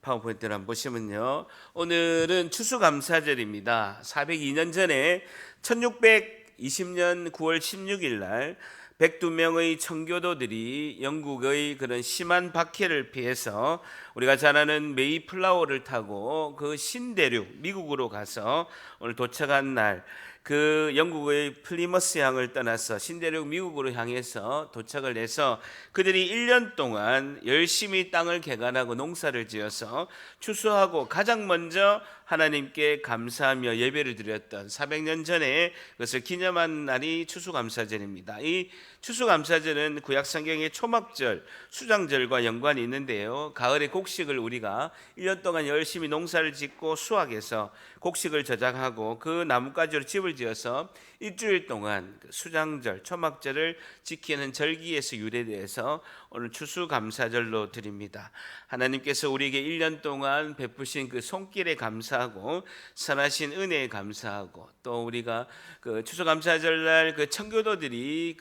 파워포인트를 한번 보시면요. 오늘은 추수감사절입니다. 402년 전에 1620년 9월 16일 날 102명의 청교도들이 영국의 그런 심한 박해를 피해서 우리가 잘 아는 메이플라워를 타고 그 신대륙 미국으로 가서 오늘 도착한 날, 그 영국의 플리머스 항을 떠나서 신대륙 미국으로 향해서 도착을 해서 그들이 1년 동안 열심히 땅을 개간하고 농사를 지어서 추수하고 가장 먼저 하나님께 감사하며 예배를 드렸던 400년 전에 그것을 기념한 날이 추수감사절입니다. 이 추수감사절은 구약성경의 초막절, 수장절과 연관이 있는데요. 가을의 곡식을 우리가 1년 동안 열심히 농사를 짓고 수확해서 곡식을 저장하고 그 나뭇가지로 집을 지어서 일주일 동안 수장절, 초막절을 지키는 절기에서 유래돼서 오늘 추수감사절로 드립니다. 하나님께서 우리에게 1년 동안 베푸신 그 손길에 감사하고 선하신 은혜에 감사하고, 또 우리가 그 추수감사절날 그 청교도들이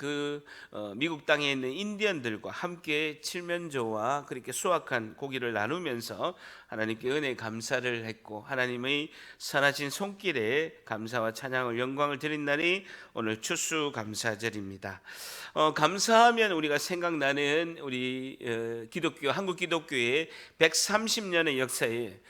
미국 땅에 있는 인디언들과 함께 칠면조와 그렇게 수확한 고기를 나누면서 하나님께 은혜에 감사를 했고, 하나님의 선하신 손길에 감사와 찬양을 영광을 드린 날이 오늘 추수감사절입니다. 감사하면 우리가 생각나는 우리 기독교, 한국 기독교의 130년의 역사에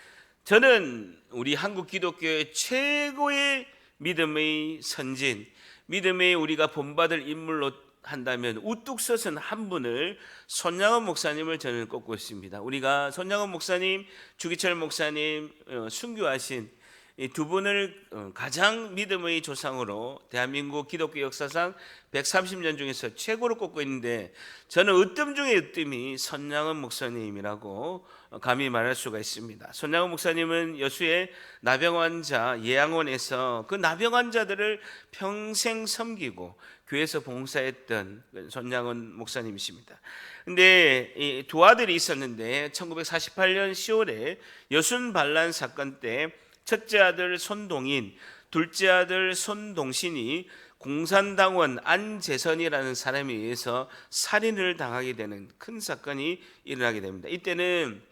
저는 우리 한국 기독교의 최고의 믿음의 선진, 믿음의 우리가 본받을 인물로 한다면 우뚝 서선 한 분을 손양원 목사님을 저는 꼽고 있습니다. 우리가 손양원 목사님, 주기철 목사님 순교하신 이 두 분을 가장 믿음의 조상으로 대한민국 기독교 역사상 130년 중에서 최고로 꼽고 있는데, 저는 으뜸 중에 으뜸이 손양원 목사님이라고 감히 말할 수가 있습니다. 손양원 목사님은 여수의 나병 환자 예양원에서 그 나병 환자들을 평생 섬기고 교회에서 봉사했던 손양원 목사님이십니다. 근데 이 두 아들이 있었는데 1948년 10월에 여순 반란 사건 때 첫째 아들 손동인, 둘째 아들 손동신이 공산당원 안재선이라는 사람에 의해서 살인을 당하게 되는 큰 사건이 일어나게 됩니다. 이때는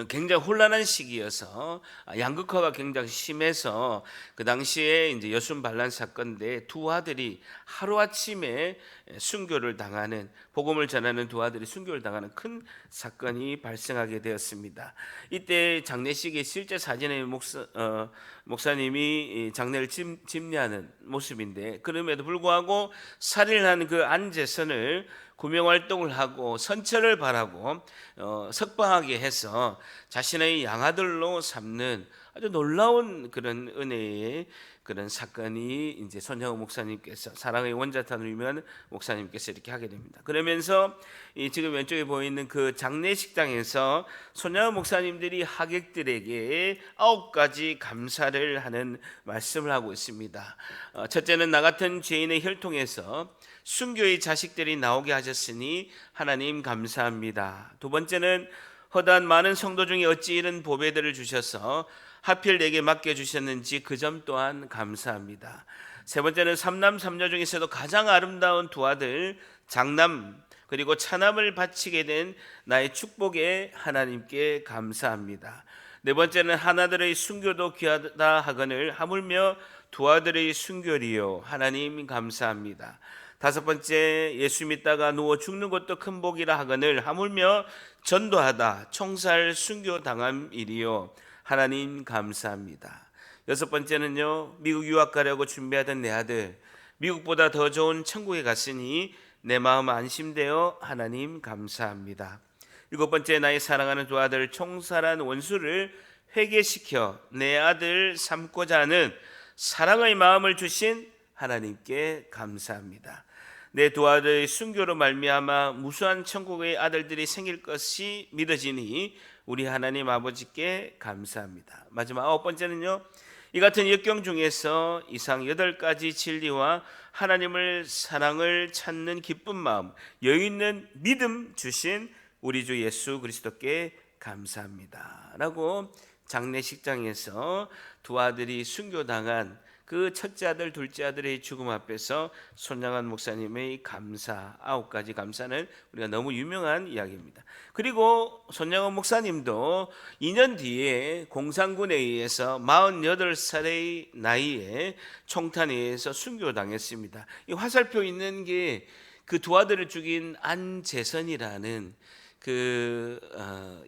굉장히 혼란한 시기여서 양극화가 굉장히 심해서 그 당시에 이제 여순 반란 사건인데 두 아들이 하루아침에 순교를 당하는, 복음을 전하는 두 아들이 순교를 당하는 큰 사건이 발생하게 되었습니다. 이때 장례식의 실제 사진의 목사님이 장례를 집례하는 모습인데, 그럼에도 불구하고 살인을 한 그 안재선을 구명활동을 하고 선처를 바라고 석방하게 해서 자신의 양아들로 삼는 아주 놀라운 그런 은혜의 그런 사건이 이제 손양원 목사님께서, 사랑의 원자탄으로 유명한 목사님께서 이렇게 하게 됩니다. 그러면서 이 지금 왼쪽에 보이는 그 장례식장에서 손양원 목사님들이 하객들에게 9가지 감사를 하는 말씀을 하고 있습니다. 첫째는 나 같은 죄인의 혈통에서 순교의 자식들이 나오게 하셨으니 하나님 감사합니다. 두 번째는 허다한 많은 성도 중에 어찌 이런 보배들을 주셔서 하필 내게 맡겨주셨는지 그 점 또한 감사합니다. 세 번째는 삼남 삼녀 중에서도 가장 아름다운 두 아들 장남 그리고 차남을 바치게 된 나의 축복에 하나님께 감사합니다. 네 번째는 하나들의 순교도 귀하다 하거늘 하물며 두 아들의 순교리요 하나님 감사합니다. 다섯 번째, 예수 믿다가 누워 죽는 것도 큰 복이라 하거늘 하물며 전도하다 총살 순교 당함이리요 하나님 감사합니다. 여섯 번째는요, 미국 유학 가려고 준비하던 내 아들 미국보다 더 좋은 천국에 갔으니 내 마음 안심되어 하나님 감사합니다. 일곱 번째, 나의 사랑하는 두 아들 총살한 원수를 회개시켜 내 아들 삼고자 하는 사랑의 마음을 주신 하나님께 감사합니다. 내 두 아들의 순교로 말미암아 무수한 천국의 아들들이 생길 것이 믿어지니 우리 하나님 아버지께 감사합니다. 마지막 아홉 번째는요, 이 같은 역경 중에서 이상 8가지 진리와 하나님을 사랑을 찾는 기쁜 마음, 여유 있는 믿음 주신 우리 주 예수 그리스도께 감사합니다 라고 장례식장에서 두 아들이 순교당한 그 첫째 아들 둘째 아들의 죽음 앞에서 손양원 목사님의 감사 9가지 감사는 우리가 너무 유명한 이야기입니다. 그리고 손양원 목사님도 2년 뒤에 공산군에 의해서 48살의 나이에 총탄에 의해서 순교당했습니다. 이 화살표 있는 게 그 두 아들을 죽인 안재선이라는 그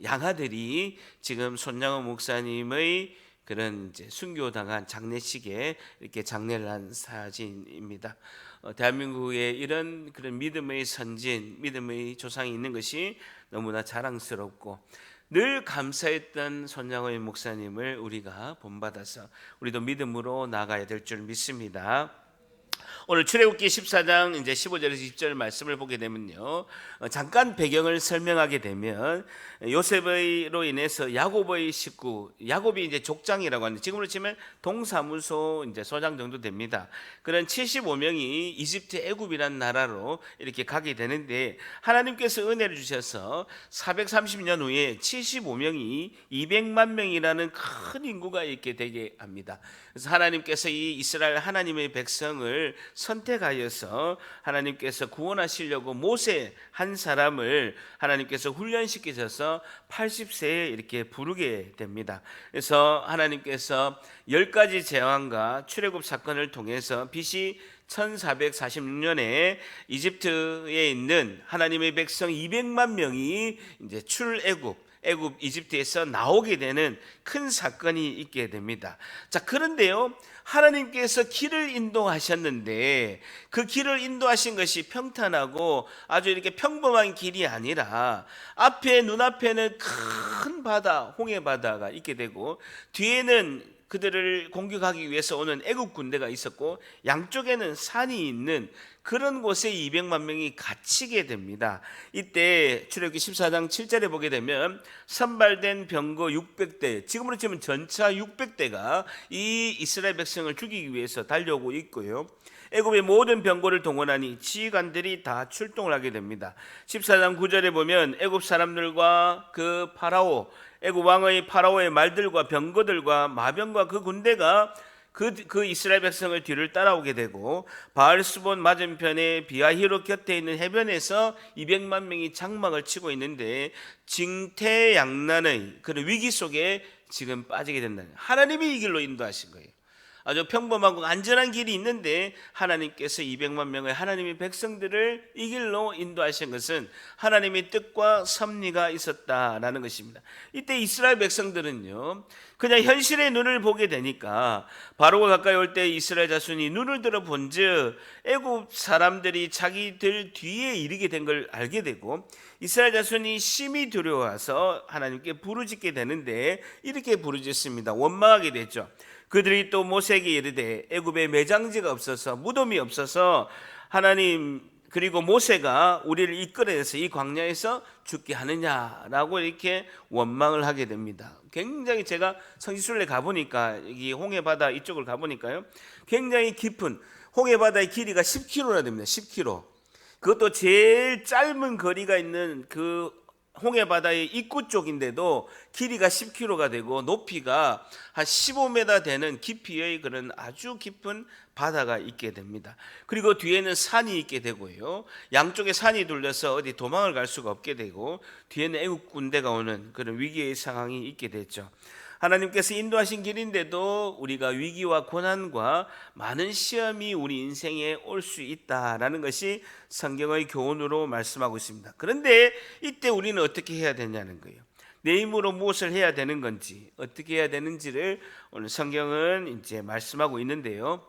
양아들이 지금 손양원 목사님의 그런 이제 순교당한 장례식에 이렇게 장례를 한 사진입니다. 대한민국에 이런 그런 믿음의 선진, 믿음의 조상이 있는 것이 너무나 자랑스럽고 늘 감사했던 손양원 목사님을 우리가 본받아서 우리도 믿음으로 나가야 될 줄 믿습니다. 오늘 출애굽기 14장 이제 15절에서 20절 말씀을 보게 되면요, 잠깐 배경을 설명하게 되면 요셉으로 인해서 야곱의 식구, 야곱이 이제 족장이라고 하는데 지금으로 치면 동사무소 이제 소장 정도 됩니다. 그런 75명이 이집트 애굽이라는 나라로 이렇게 가게 되는데 하나님께서 은혜를 주셔서 430년 후에 75명이 200만 명이라는 큰 인구가 있게 되게 합니다. 그래서 하나님께서 이 이스라엘 하나님의 백성을 선택하여서 하나님께서 구원하시려고 모세 한 사람을 하나님께서 훈련시키셔서 80세에 이렇게 부르게 됩니다. 그래서 하나님께서 10가지 재앙과 출애굽 사건을 통해서 BC 1446년에 이집트에 있는 하나님의 백성 200만 명이 이제 애굽 이집트에서 나오게 되는 큰 사건이 있게 됩니다. 자, 그런데요, 하나님께서 길을 인도하셨는데 그 길을 인도하신 것이 평탄하고 아주 이렇게 평범한 길이 아니라 눈앞에는 큰 바다, 홍해 바다가 있게 되고 뒤에는 그들을 공격하기 위해서 오는 애굽 군대가 있었고 양쪽에는 산이 있는 그런 곳에 200만 명이 갇히게 됩니다. 이때 출애굽기 14장 7절에 보게 되면 선발된 병거 600대, 지금으로 치면 전차 600대가 이 이스라엘 백성을 죽이기 위해서 달려오고 있고요. 애굽의 모든 병거를 동원하니 지휘관들이 다 출동을 하게 됩니다. 14장 9절에 보면 애굽 사람들과 그 애굽 왕의 파라오의 말들과 병거들과 마병과 그 군대가 그 이스라엘 백성을 뒤를 따라오게 되고 바알스본 맞은편에 비아히로 곁에 있는 해변에서 200만 명이 장막을 치고 있는데 징태양난의 그런 위기 속에 지금 빠지게 된다는, 하나님이 이 길로 인도하신 거예요. 아주 평범하고 안전한 길이 있는데 하나님께서 200만 명의 하나님의 백성들을 이 길로 인도하신 것은 하나님의 뜻과 섭리가 있었다라는 것입니다. 이때 이스라엘 백성들은요, 그냥 현실의 눈을 보게 되니까 바로가 가까이 올 때 이스라엘 자손이 눈을 들어 본즉 애굽 사람들이 자기들 뒤에 이르게 된 걸 알게 되고 이스라엘 자손이 심히 두려워서 하나님께 부르짖게 되는데 이렇게 부르짖습니다. 원망하게 됐죠. 그들이 또 모세에게 이르되 애굽에 매장지가 없어서 무덤이 없어서 하나님 그리고 모세가 우리를 이끌어내서 이 광야에서 죽게 하느냐라고 이렇게 원망을 하게 됩니다. 굉장히 제가 성지순례 가보니까 이 홍해바다 이쪽을 가보니까요, 굉장히 깊은 홍해바다의 길이가 10km나 됩니다. 10km. 그것도 제일 짧은 거리가 있는 그 홍해바다의 입구 쪽인데도 길이가 10km가 되고 높이가 한 15m 되는 깊이의 그런 아주 깊은 바다가 있게 됩니다. 그리고 뒤에는 산이 있게 되고요, 양쪽에 산이 둘러서 어디 도망을 갈 수가 없게 되고 뒤에는 애국 군대가 오는 그런 위기의 상황이 있게 됐죠. 하나님께서 인도하신 길인데도 우리가 위기와 고난과 많은 시험이 우리 인생에 올 수 있다라는 것이 성경의 교훈으로 말씀하고 있습니다. 그런데 이때 우리는 어떻게 해야 되냐는 거예요. 내 힘으로 무엇을 해야 되는 건지, 어떻게 해야 되는지를 오늘 성경은 이제 말씀하고 있는데요.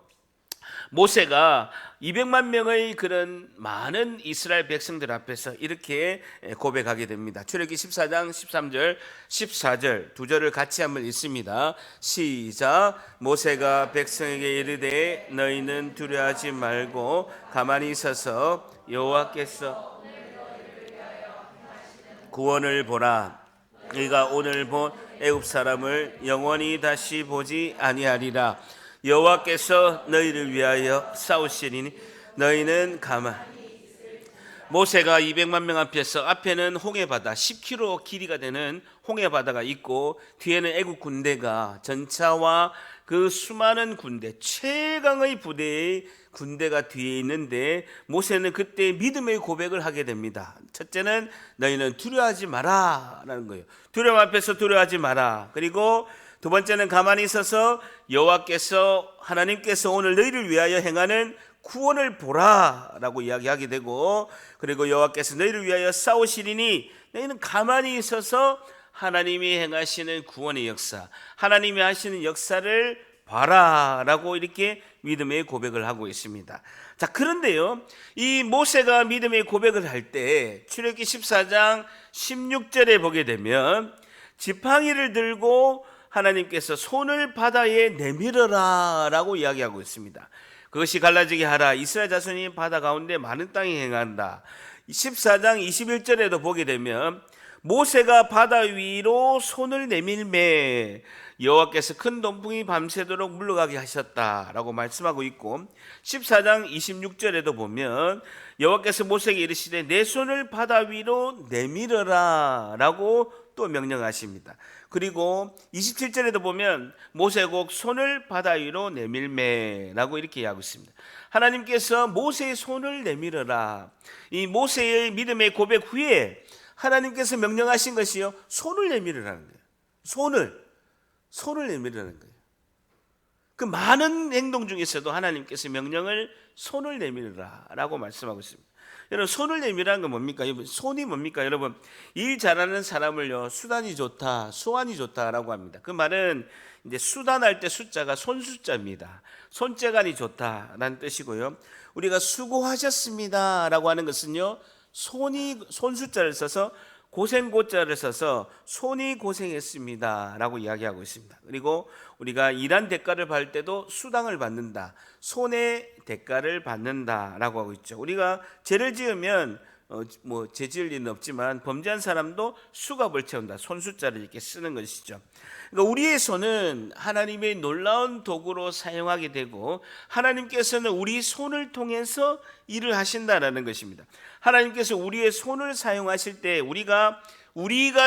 모세가 200만 명의 그런 많은 이스라엘 백성들 앞에서 이렇게 고백하게 됩니다. 출애굽기 14장 13절 14절 두 절을 같이 한번 읽습니다. 시작. 모세가 백성에게 이르되 너희는 두려워하지 말고 가만히 서서 여호와께서 구원을 보라. 너희가 오늘 본 애굽 사람을 영원히 다시 보지 아니하리라. 여호와께서 너희를 위하여 싸우시리니 너희는 가만히. 모세가 200만 명 앞에서 앞에는 홍해바다 10km 길이가 되는 홍해바다가 있고 뒤에는 애국 군대가 전차와 그 수많은 군대 최강의 부대의 군대가 뒤에 있는데 모세는 그때 믿음의 고백을 하게 됩니다. 첫째는 너희는 두려워하지 마라 라는 거예요. 두려움 앞에서 두려워하지 마라. 그리고 두 번째는 가만히 있어서 여호와께서 하나님께서 오늘 너희를 위하여 행하는 구원을 보라라고 이야기하게 되고 그리고 여호와께서 너희를 위하여 싸우시리니 너희는 가만히 있어서 하나님이 행하시는 구원의 역사, 하나님이 하시는 역사를 봐라라고 이렇게 믿음의 고백을 하고 있습니다. 자, 그런데요, 이 모세가 믿음의 고백을 할 때 출애굽기 14장 16절에 보게 되면 지팡이를 들고 하나님께서 손을 바다에 내밀어라 라고 이야기하고 있습니다. 그것이 갈라지게 하라. 이스라엘 자손이 바다 가운데 많은 땅에 행한다. 14장 21절에도 보게 되면 모세가 바다 위로 손을 내밀매 여호와께서 큰 동풍이 밤새도록 물러가게 하셨다라고 말씀하고 있고 14장 26절에도 보면 여호와께서 모세에게 이르시되 내 손을 바다 위로 내밀어라 라고 또 명령하십니다. 그리고 27절에도 보면 모세가 손을 바다 위로 내밀매라고 이렇게 이야기하고 있습니다. 하나님께서 모세의 손을 내밀어라. 이 모세의 믿음의 고백 후에 하나님께서 명령하신 것이요, 손을 내밀으라는 거예요. 손을 내밀으라는 거예요. 그 많은 행동 중에서도 하나님께서 명령을 손을 내밀으라라고 말씀하고 있습니다. 여러분, 손을 내밀으라는 건 뭡니까? 손이 뭡니까? 여러분, 일 잘하는 사람을요, 수단이 좋다, 수완이 좋다라고 합니다. 그 말은 이제 수단할 때 숫자가 손숫자입니다. 손재간이 좋다라는 뜻이고요. 우리가 수고하셨습니다라고 하는 것은요, 손숫자를 써서 고생고자를 써서 손이 고생했습니다 라고 이야기하고 있습니다. 그리고 우리가 일한 대가를 받을 때도 수당을 받는다, 손의 대가를 받는다 라고 하고 있죠. 우리가 죄를 지으면 죄 지을 일은 없지만 범죄한 사람도 수갑을 채운다, 손숫자를 이렇게 쓰는 것이죠. 그러니까 우리의 손은 하나님의 놀라운 도구로 사용하게 되고 하나님께서는 우리 손을 통해서 일을 하신다라는 것입니다. 하나님께서 우리의 손을 사용하실 때 우리가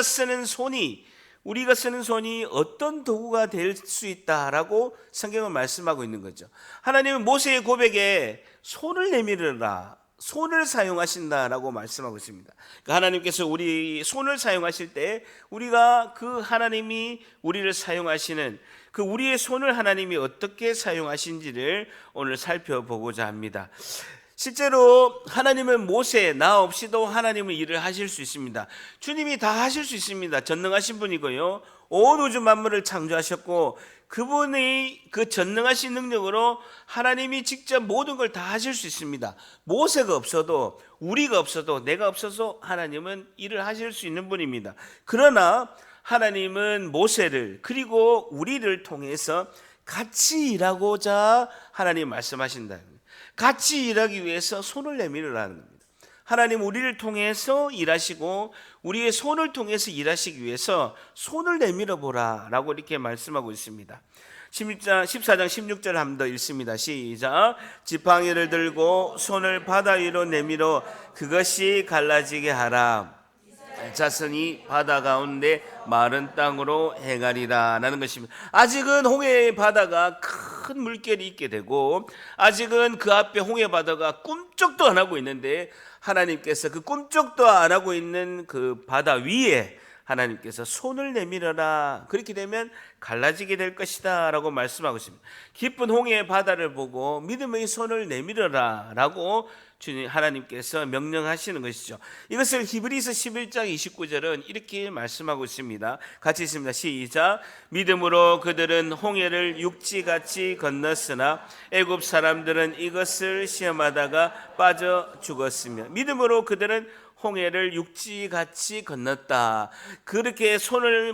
쓰는 손이 어떤 도구가 될 수 있다라고 성경은 말씀하고 있는 거죠. 하나님은 모세의 고백에 손을 내밀으라, 손을 사용하신다라고 말씀하고 있습니다. 그러니까 하나님께서 우리 손을 사용하실 때 우리가 그 하나님이 우리를 사용하시는 그 우리의 손을 하나님이 어떻게 사용하신지를 오늘 살펴보고자 합니다. 실제로 하나님은 모세, 나 없이도 하나님은 일을 하실 수 있습니다. 주님이 다 하실 수 있습니다. 전능하신 분이고요, 온 우주 만물을 창조하셨고 그분의 그 전능하신 능력으로 하나님이 직접 모든 걸 다 하실 수 있습니다. 모세가 없어도, 우리가 없어도, 내가 없어서 하나님은 일을 하실 수 있는 분입니다. 그러나 하나님은 모세를 그리고 우리를 통해서 같이 일하고자 하나님 말씀하신다. 같이 일하기 위해서 손을 내밀으라는 겁니다. 하나님 우리를 통해서 일하시고 우리의 손을 통해서 일하시기 위해서 손을 내밀어 보라 라고 이렇게 말씀하고 있습니다. 14장 16절 한 번 더 읽습니다. 시작. 지팡이를 들고 손을 바다 위로 내밀어 그것이 갈라지게 하라. 자손이 바다 가운데 마른 땅으로 행하리라 라는 것입니다. 아직은 홍해 바다가 큰 물결이 있게 되고 아직은 그 앞에 홍해 바다가 꿈쩍도 안 하고 있는데 하나님께서 그 꿈쩍도 안 하고 있는 그 바다 위에 하나님께서 손을 내밀어라, 그렇게 되면 갈라지게 될 것이다 라고 말씀하고 있습니다. 깊은 홍해의 바다를 보고 믿음의 손을 내밀어라 라고 주님 하나님께서 명령하시는 것이죠. 이것을 히브리서 11장 29절은 이렇게 말씀하고 있습니다. 같이 있습니다. 시작. 믿음으로 그들은 홍해를 육지같이 건넜으나 애굽 사람들은 이것을 시험하다가 빠져 죽었으며 믿음으로 그들은 홍해를 육지같이 건넜다. 그렇게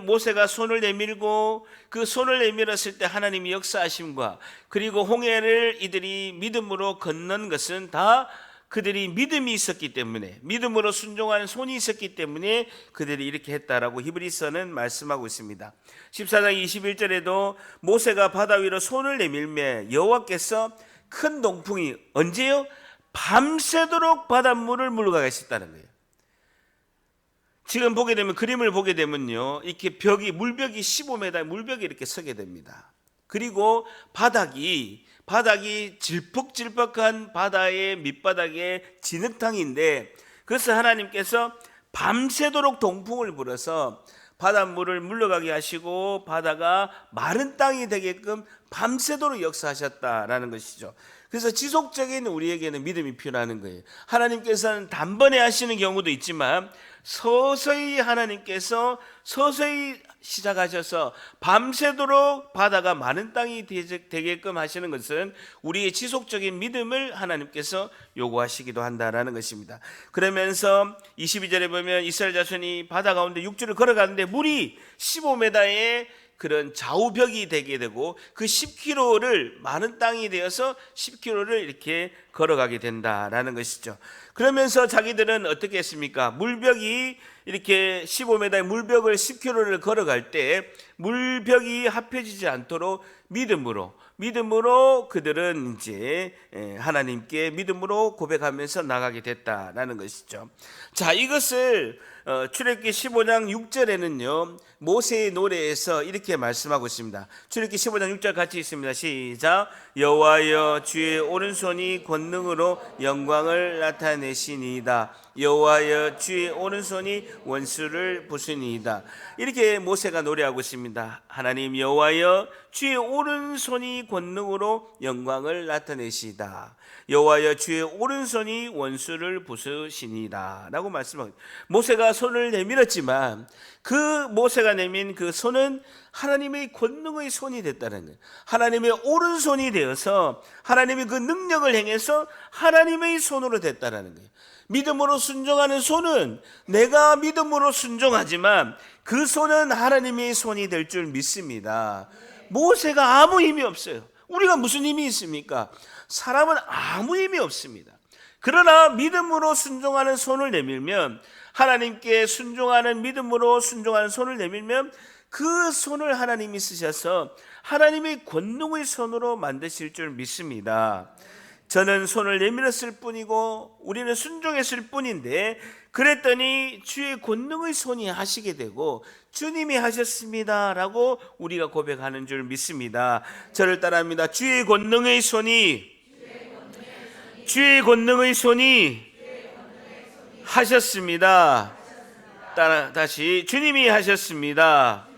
모세가 손을 내밀고 그 손을 내밀었을 때 하나님이 역사하심과 그리고 홍해를 이들이 믿음으로 건넌 것은 다 그들이 믿음이 있었기 때문에, 믿음으로 순종하는 손이 있었기 때문에 그들이 이렇게 했다라고 히브리서는 말씀하고 있습니다. 14장 21절에도 모세가 바다 위로 손을 내밀매 여호와께서 큰 동풍이 언제요? 밤새도록 바닷물을 물러가게 하셨다는 거예요. 지금 보게 되면, 그림을 보게 되면요, 이렇게 물벽이 15m 물벽이 이렇게 서게 됩니다. 그리고 바닥이 질퍽질퍽한 바다의 밑바닥에 진흙탕인데, 그래서 하나님께서 밤새도록 동풍을 불어서 바닷물을 물러가게 하시고 바다가 마른 땅이 되게끔 밤새도록 역사하셨다라는 것이죠. 그래서 지속적인 우리에게는 믿음이 필요한 거예요. 하나님께서는 단번에 하시는 경우도 있지만 서서히 하나님께서 서서히 시작하셔서 밤새도록 바다가 마른 땅이 되게끔 하시는 것은 우리의 지속적인 믿음을 하나님께서 요구하시기도 한다라는 것입니다. 그러면서 22절에 보면 이스라엘 자손이 바다 가운데 육지를 걸어가는데 물이 15m의 그런 좌우벽이 되게 되고 그 10km를 마른 땅이 되어서 10km를 이렇게 걸어가게 된다라는 것이죠. 그러면서 자기들은 어떻게 했습니까? 물벽이 이렇게 15m의 물벽을 10km를 걸어갈 때 물벽이 합해지지 않도록 믿음으로 그들은 이제 하나님께 믿음으로 고백하면서 나가게 됐다라는 것이죠. 자, 이것을 출애굽기 15장 6절에는요 모세의 노래에서 이렇게 말씀하고 있습니다. 출애굽기 15장 6절 같이 있습니다. 시작. 여호와여 주의 오른손이 권능으로 영광을 나타내시니이다. 여호와여 주의 오른손이 원수를 부수니이다. 이렇게 모세가 노래하고 있습니다. 하나님 여호와여 주의 오른손이 권능으로 영광을 나타내시다. 여호와여 주의 오른손이 원수를 부수시니라 라고 말씀하고, 모세가 손을 내밀었지만 그 모세가 내민 그 손은 하나님의 권능의 손이 됐다는 거예요. 하나님의 오른손이 되어서 하나님의 그 능력을 행해서 하나님의 손으로 됐다는 거예요. 믿음으로 순종하는 손은 내가 믿음으로 순종하지만 그 손은 하나님의 손이 될 줄 믿습니다. 모세가 아무 힘이 없어요. 우리가 무슨 힘이 있습니까? 사람은 아무 힘이 없습니다. 그러나 믿음으로 순종하는 손을 내밀면, 하나님께 순종하는 믿음으로 순종하는 손을 내밀면 그 손을 하나님이 쓰셔서 하나님의 권능의 손으로 만드실 줄 믿습니다. 저는 손을 내밀었을 뿐이고 우리는 순종했을 뿐인데, 그랬더니 주의 권능의 손이 하시게 되고 주님이 하셨습니다 라고 우리가 고백하는 줄 믿습니다. 저를 따라합니다. 주의 권능의 손이 하셨습니다. 다시 주님이 하셨습니다.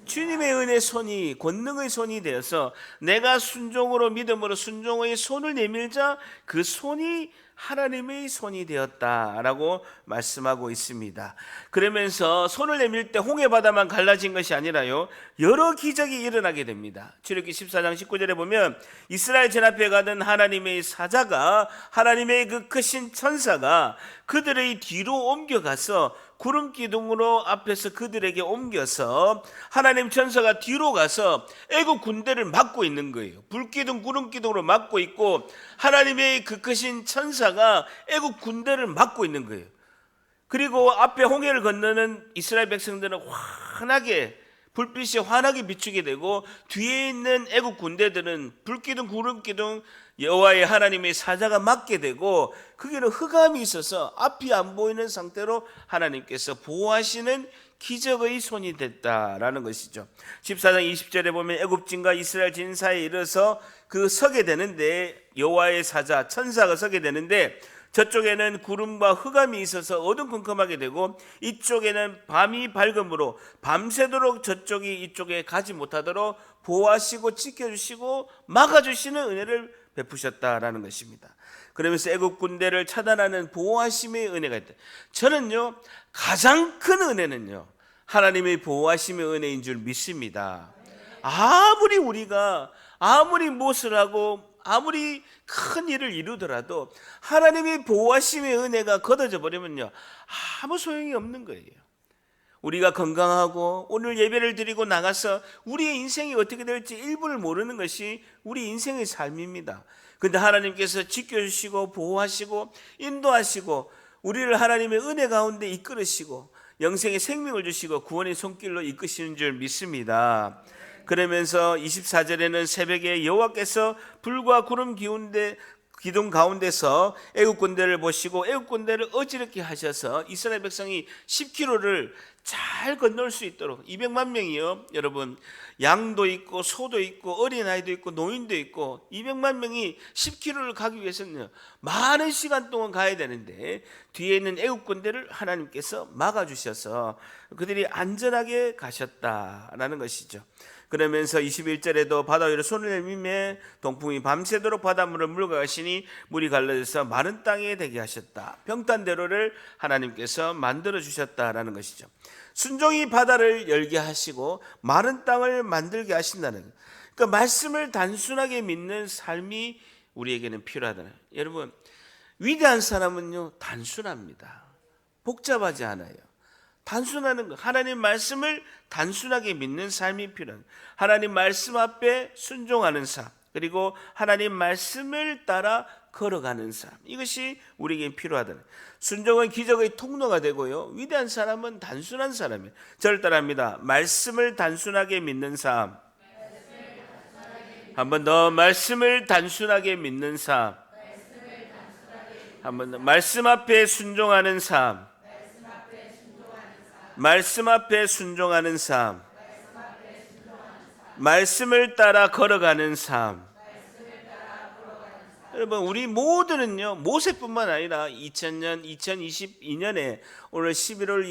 주님의 은혜 손이, 권능의 손이 되어서 내가 순종으로 믿음으로 순종의 손을 내밀자 그 손이 하나님의 손이 되었다라고 말씀하고 있습니다. 그러면서 손을 내밀 때 홍해바다만 갈라진 것이 아니라요 여러 기적이 일어나게 됩니다. 출애굽기 14장 19절에 보면 이스라엘 전 앞에 가던 하나님의 사자가, 하나님의 그 크신 천사가 그들의 뒤로 옮겨가서 구름 기둥으로 앞에서 그들에게 옮겨서 하나님 천사가 뒤로 가서 애국 군대를 막고 있는 거예요. 불기둥 구름 기둥으로 막고 있고 하나님의 그 크신 천사가 애국 군대를 막고 있는 거예요. 그리고 앞에 홍해를 건너는 이스라엘 백성들은 환하게, 불빛이 환하게 비추게 되고 뒤에 있는 애국 군대들은 불기둥 구름 기둥 여호와의 하나님의 사자가 막게 되고 거기는 흑암이 있어서 앞이 안 보이는 상태로 하나님께서 보호하시는 기적의 손이 됐다라는 것이죠. 14장 20절에 보면 애굽진과 이스라엘 진 사이에 이르러서 그 서게 되는데, 여호와의 사자 천사가 서게 되는데 저쪽에는 구름과 흑암이 있어서 어두컴컴하게 되고 이쪽에는 밤이 밝음으로 밤새도록 저쪽이 이쪽에 가지 못하도록 보호하시고 지켜주시고 막아주시는 은혜를 베푸셨다라는 것입니다. 그러면서 애국 군대를 차단하는 보호하심의 은혜가 있다. 저는요 가장 큰 은혜는요 하나님의 보호하심의 은혜인 줄 믿습니다. 아무리 우리가 무엇을 하고 아무리 큰 일을 이루더라도 하나님의 보호하심의 은혜가 걷어져 버리면요 아무 소용이 없는 거예요. 우리가 건강하고 오늘 예배를 드리고 나가서 우리의 인생이 어떻게 될지 일부를 모르는 것이 우리 인생의 삶입니다. 그런데 하나님께서 지켜주시고 보호하시고 인도하시고 우리를 하나님의 은혜 가운데 이끌으시고 영생의 생명을 주시고 구원의 손길로 이끄시는 줄 믿습니다. 그러면서 24절에는 새벽에 여호와께서 불과 구름 기운데 기둥 가운데서 애국 군대를 보시고 애국 군대를 어지럽게 하셔서 이스라엘 백성이 10km를 잘 건널 수 있도록 200만 명이요. 여러분, 양도 있고 소도 있고 어린아이도 있고 노인도 있고 200만 명이 10km를 가기 위해서는 많은 시간 동안 가야 되는데 뒤에 있는 애국 군대를 하나님께서 막아주셔서 그들이 안전하게 가셨다라는 것이죠. 그러면서 21절에도 바다 위로 손을 내밀매 동풍이 밤새도록 바닷물을 물어가시니 물이 갈라져서 마른 땅에 되게 하셨다. 평탄대로를 하나님께서 만들어 주셨다라는 것이죠. 순종이 바다를 열게 하시고 마른 땅을 만들게 하신다는, 그러니까 말씀을 단순하게 믿는 삶이 우리에게는 필요하다는. 여러분, 위대한 사람은요 단순합니다. 복잡하지 않아요. 단순하는 것, 하나님 말씀을 단순하게 믿는 삶이 필요한, 하나님 말씀 앞에 순종하는 삶, 그리고 하나님 말씀을 따라 걸어가는 삶, 이것이 우리에게 필요하다. 순종은 기적의 통로가 되고요, 위대한 사람은 단순한 사람이에요. 저를 따라합니다. 말씀을 단순하게 믿는 삶. 한 번 더, 말씀을 단순하게 믿는 삶. 한 번 더, 말씀 앞에 순종하는 삶. 말씀 앞에 순종하는 삶. 말씀을 따라 걸어가는 삶. 여러분, 우리 모두는요, 모세뿐만 아니라 2000년, 2022년에 오늘 11월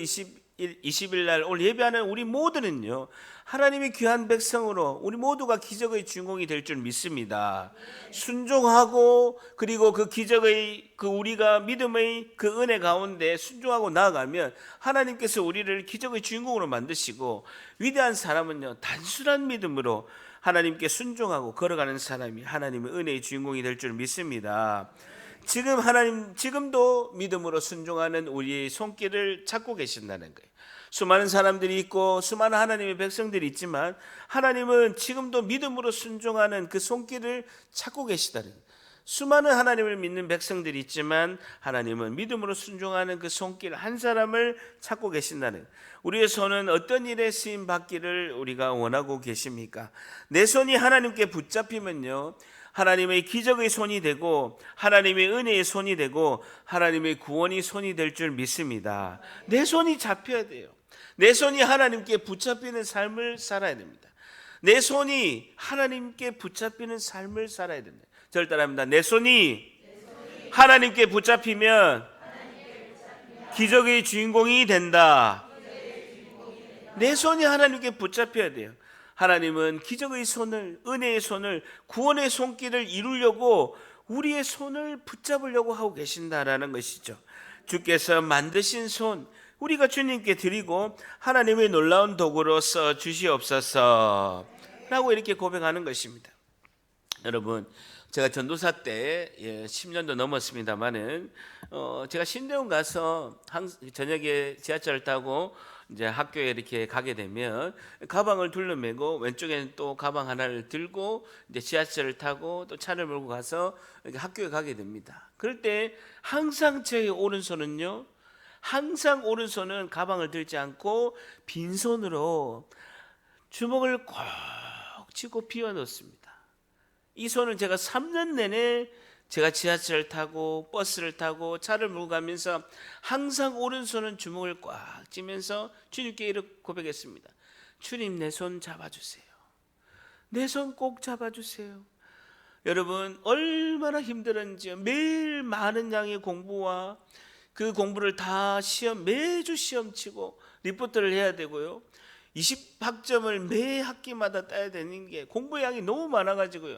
20일 날 오늘 예배하는 우리 모두는요, 하나님의 귀한 백성으로 우리 모두가 기적의 주인공이 될 줄 믿습니다. 순종하고, 그리고 그 기적의 그 우리가 믿음의 그 은혜 가운데 순종하고 나아가면 하나님께서 우리를 기적의 주인공으로 만드시고, 위대한 사람은요 단순한 믿음으로 하나님께 순종하고 걸어가는 사람이 하나님의 은혜의 주인공이 될 줄 믿습니다. 지금도 믿음으로 순종하는 우리의 손길을 찾고 계신다는 거예요. 수많은 사람들이 있고 수많은 하나님의 백성들이 있지만 하나님은 지금도 믿음으로 순종하는 그 손길을 찾고 계시다는 거예요. 수많은 하나님을 믿는 백성들이 있지만 하나님은 믿음으로 순종하는 그 손길 한 사람을 찾고 계신다는 거예요. 우리의 손은 어떤 일에 쓰임 받기를 우리가 원하고 계십니까? 내 손이 하나님께 붙잡히면요, 하나님의 기적의 손이 되고 하나님의 은혜의 손이 되고 하나님의 구원의 손이 될 줄 믿습니다. 내 손이 잡혀야 돼요. 내 손이 하나님께 붙잡히는 삶을 살아야 됩니다. 내 손이 하나님께 붙잡히는 삶을 살아야 됩니다. 저를 따라합니다. 내 손이 하나님께 붙잡히면 기적의 주인공이 된다. 내 손이 하나님께 붙잡혀야 돼요. 하나님은 기적의 손을, 은혜의 손을, 구원의 손길을 이루려고 우리의 손을 붙잡으려고 하고 계신다라는 것이죠. 주께서 만드신 손, 우리가 주님께 드리고 하나님의 놀라운 도구로 써 주시옵소서 라고 이렇게 고백하는 것입니다. 여러분, 제가 전도사 때 10년도 넘었습니다만은 제가 신대원 가서 저녁에 지하철을 타고 이제 학교에 이렇게 가게 되면 가방을 둘러매고 왼쪽에는 또 가방 하나를 들고 이제 지하철을 타고 또 차를 몰고 가서 이렇게 학교에 가게 됩니다. 그럴 때 항상 제 오른손은요, 항상 오른손은 가방을 들지 않고 빈손으로 주먹을 꼭 쥐고 비워 넣습니다. 이 손을 제가 3년 내내 제가 지하철을 타고 버스를 타고 차를 몰고 가면서 항상 오른손은 주먹을 꽉 쥐면서 주님께 이렇게 고백했습니다. 주님, 내 손 잡아주세요. 내 손 꼭 잡아주세요. 여러분, 얼마나 힘들었는지요. 매일 많은 양의 공부와 그 공부를 다 매주 시험 치고 리포트를 해야 되고요. 20학점을 매 학기마다 따야 되는 게 공부 양이 너무 많아가지고요.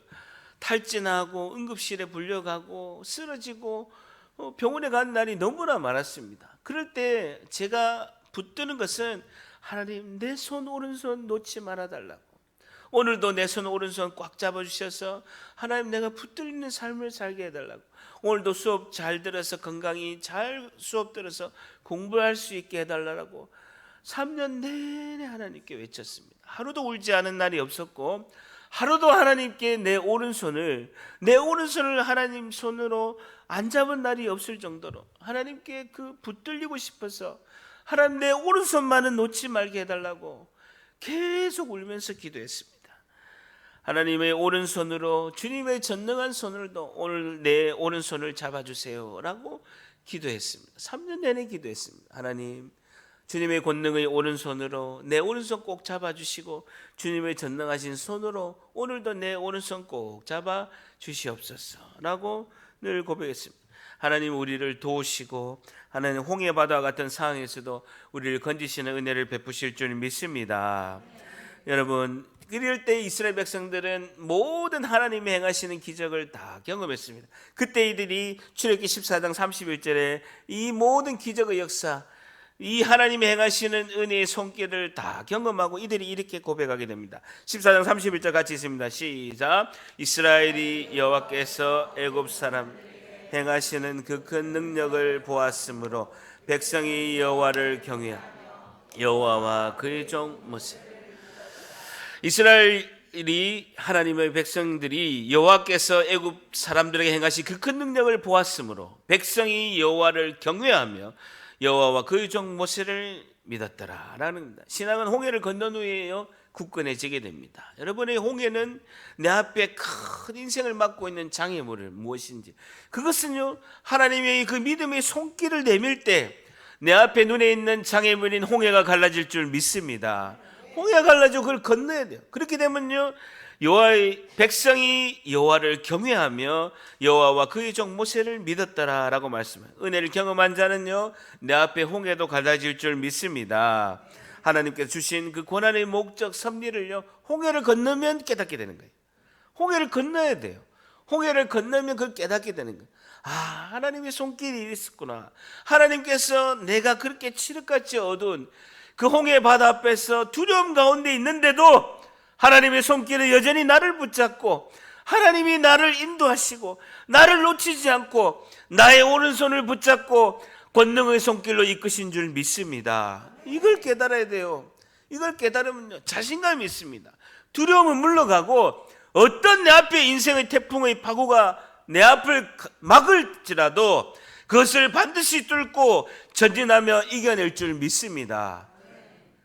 탈진하고 응급실에 불려가고 쓰러지고 병원에 가는 날이 너무나 많았습니다. 그럴 때 제가 붙드는 것은 하나님, 내 손 오른손 놓지 말아달라고. 오늘도 내 손 오른손 꽉 잡아주셔서 하나님, 내가 붙들리는 삶을 살게 해달라고. 오늘도 수업 잘 들어서 건강히 잘 수업 들어서 공부할 수 있게 해달라고 3년 내내 하나님께 외쳤습니다. 하루도 울지 않은 날이 없었고 하루도 하나님께 내 오른손을 하나님 손으로 안 잡은 날이 없을 정도로 하나님께 그 붙들리고 싶어서 하나님, 내 오른손만은 놓지 말게 해달라고 계속 울면서 기도했습니다. 하나님의 오른손으로, 주님의 전능한 손으로도 오늘 내 오른손을 잡아주세요 라고 기도했습니다. 3년 내내 기도했습니다. 하나님, 주님의 권능의 오른손으로 내 오른손 꼭 잡아주시고 주님의 전능하신 손으로 오늘도 내 오른손 꼭 잡아주시옵소서 라고 늘 고백했습니다. 하나님, 우리를 도우시고 하나님 홍해 바다와 같은 상황에서도 우리를 건지시는 은혜를 베푸실 줄 믿습니다. 여러분, 그럴 때 이스라엘 백성들은 모든 하나님이 행하시는 기적을 다 경험했습니다. 그때 이들이 출애굽기 14장 31절에 이 모든 기적의 역사, 이 하나님이 행하시는 은혜의 손길을 다 경험하고 이들이 이렇게 고백하게 됩니다. 14장 31절 같이 있습니다. 시작. 이스라엘이 여호와께서 애굽 사람 행하시는 그 큰 능력을 보았으므로 백성이 여호와를 경외하며 여호와와 그의 종 모세. 이스라엘이, 하나님의 백성들이 여호와께서 애굽 사람들에게 행하신 그 큰 능력을 보았으므로 백성이 여호와를 경외하며 여호와와 그의 종 모세를 믿었더라라는 겁니다. 신앙은 홍해를 건넌 후에요 굳건해지게 됩니다. 여러분의 홍해는 내 앞에 큰 인생을 막고 있는 장애물을 무엇인지, 그것은요 하나님의 그 믿음의 손길을 내밀 때 내 앞에 눈에 있는 장애물인 홍해가 갈라질 줄 믿습니다. 홍해가 갈라지고 그걸 건너야 돼요. 그렇게 되면요 여호와의 백성이 여호와를 경외하며 여호와와 그의 종 모세를 믿었더라라고 말씀해요. 은혜를 경험한 자는요 내 앞에 홍해도 갈라질 줄 믿습니다. 하나님께서 주신 그 고난의 목적 섭리를요 홍해를 건너면 깨닫게 되는 거예요. 홍해를 건너야 돼요. 홍해를 건너면 그걸 깨닫게 되는 거예요. 아, 하나님의 손길이 있었구나. 하나님께서 내가 그렇게 칠흑같이 어두운 그 홍해 바다 앞에서 두려움 가운데 있는데도 하나님의 손길은 여전히 나를 붙잡고 하나님이 나를 인도하시고 나를 놓치지 않고 나의 오른손을 붙잡고 권능의 손길로 이끄신 줄 믿습니다. 이걸 깨달아야 돼요. 이걸 깨달으면요 자신감이 있습니다. 두려움은 물러가고 어떤 내 앞에 인생의 태풍의 파고가 내 앞을 막을지라도 그것을 반드시 뚫고 전진하며 이겨낼 줄 믿습니다.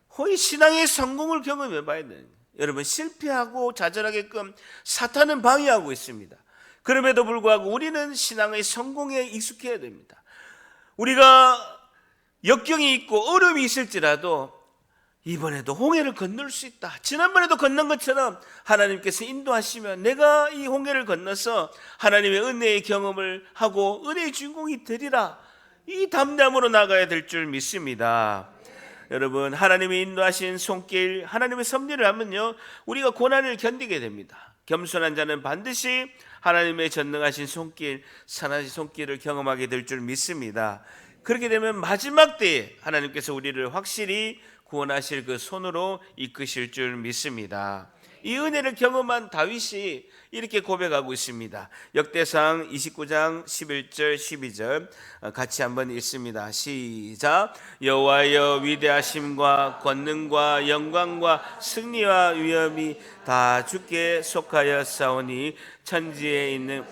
거의 신앙의 성공을 경험해 봐야 돼요. 여러분, 실패하고 좌절하게끔 사탄은 방해하고 있습니다. 그럼에도 불구하고 우리는 신앙의 성공에 익숙해야 됩니다. 우리가 역경이 있고 어려움이 있을지라도 이번에도 홍해를 건널 수 있다. 지난번에도 건넌 것처럼 하나님께서 인도하시면 내가 이 홍해를 건너서 하나님의 은혜의 경험을 하고 은혜의 주인공이 되리라. 이 담대함으로 나가야 될 줄 믿습니다. 여러분, 하나님이 인도하신 손길, 하나님의 섭리를 하면요 우리가 고난을 견디게 됩니다. 겸손한 자는 반드시 하나님의 전능하신 손길, 선하신 손길을 경험하게 될 줄 믿습니다. 그렇게 되면 마지막 때에 하나님께서 우리를 확실히 구원하실 그 손으로 이끄실 줄 믿습니다. 이 은혜를 경험한 다윗이 이렇게 고백하고 있습니다. 역대상 29장 11절 12절 같이 한번 읽습니다. 시작. 여호와여, 위대하심과 권능과 영광과 승리와 위엄이 다 주께 속하였사오니 천지에 있는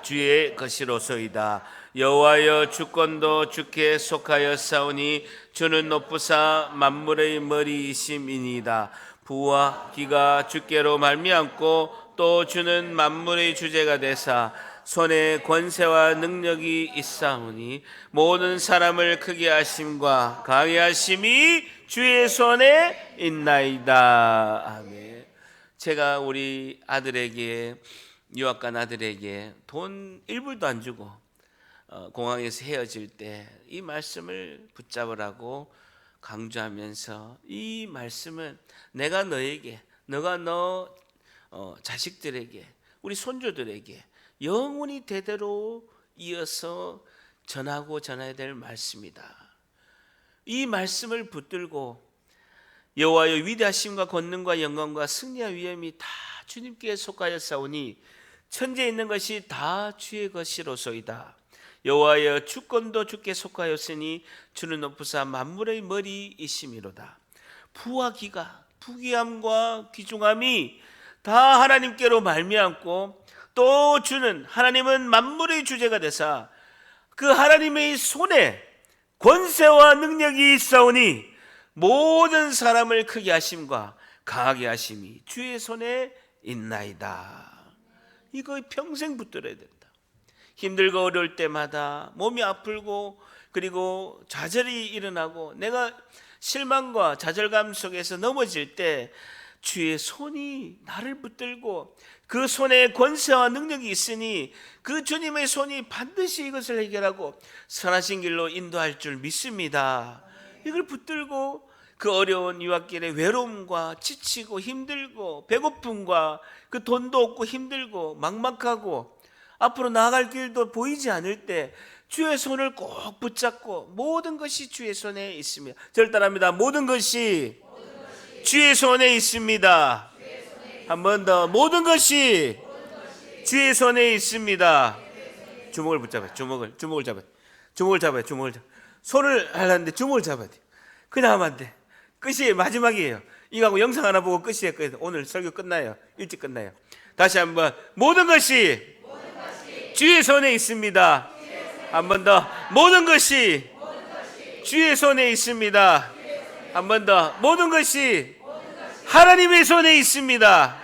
주의 것이로소이다. 여호와여, 주권도 주께 속하였사오니 주는 높으사 만물의 머리이심이니이다. 부와 기가 주께로 말미암고 또 주는 만물의 주제가 되사 손에 권세와 능력이 있사오니 모든 사람을 크게 하심과 강해 하심이 주의 손에 있나이다. 아멘. 제가 우리 아들에게, 유학간 아들에게 돈 1불도 안 주고 공항에서 헤어질 때 이 말씀을 붙잡으라고 강조하면서, 이 말씀은 내가 너에게, 너가 너 자식들에게, 우리 손주들에게 영원히 대대로 이어서 전하고 전해야 될 말씀이다. 이 말씀을 붙들고 여호와의 위대하심과 권능과 영광과 승리와 위엄이 다 주님께 속하였사오니 천지에 있는 것이 다 주의 것이로소이다. 여호와여, 주권도 주께 속하였으니 주는 높으사 만물의 머리이심이로다. 부와 기가, 부귀함과 귀중함이 다 하나님께로 말미암고 또 주는, 하나님은 만물의 주제가 되사 그 하나님의 손에 권세와 능력이 있사오니 모든 사람을 크게 하심과 강하게 하심이 주의 손에 있나이다. 이거 평생 붙들어야 된다. 힘들고 어려울 때마다 몸이 아프고 그리고 좌절이 일어나고 내가 실망과 좌절감 속에서 넘어질 때 주의 손이 나를 붙들고 그 손에 권세와 능력이 있으니 그 주님의 손이 반드시 이것을 해결하고 선하신 길로 인도할 줄 믿습니다. 이걸 붙들고 그 어려운 유학길의 외로움과 지치고 힘들고 배고픔과 그 돈도 없고 힘들고 막막하고 앞으로 나아갈 길도 보이지 않을 때 주의 손을 꼭 붙잡고 모든 것이 주의 손에 있습니다. 저를 따라합니다. 모든 것이 주의 손에 있습니다. 한 번 더. 모든 것이 주의 손에 있습니다. 주먹을 붙잡아요. 주먹을 잡아요. 주먹을 잡아요. 손을 하려는데 주먹을 잡아야 돼요. 그냥 하면 안 돼. 끝이 마지막이에요. 이거하고 영상 하나 보고 끝이에요. 오늘 설교 끝나요. 일찍 끝나요. 다시 한번. 모든 것이 주의 손에 있습니다. 한 번 더. 모든 것이 주의 손에 있습니다. 한 번 더. 모든 것이 하나님의 손에 있습니다.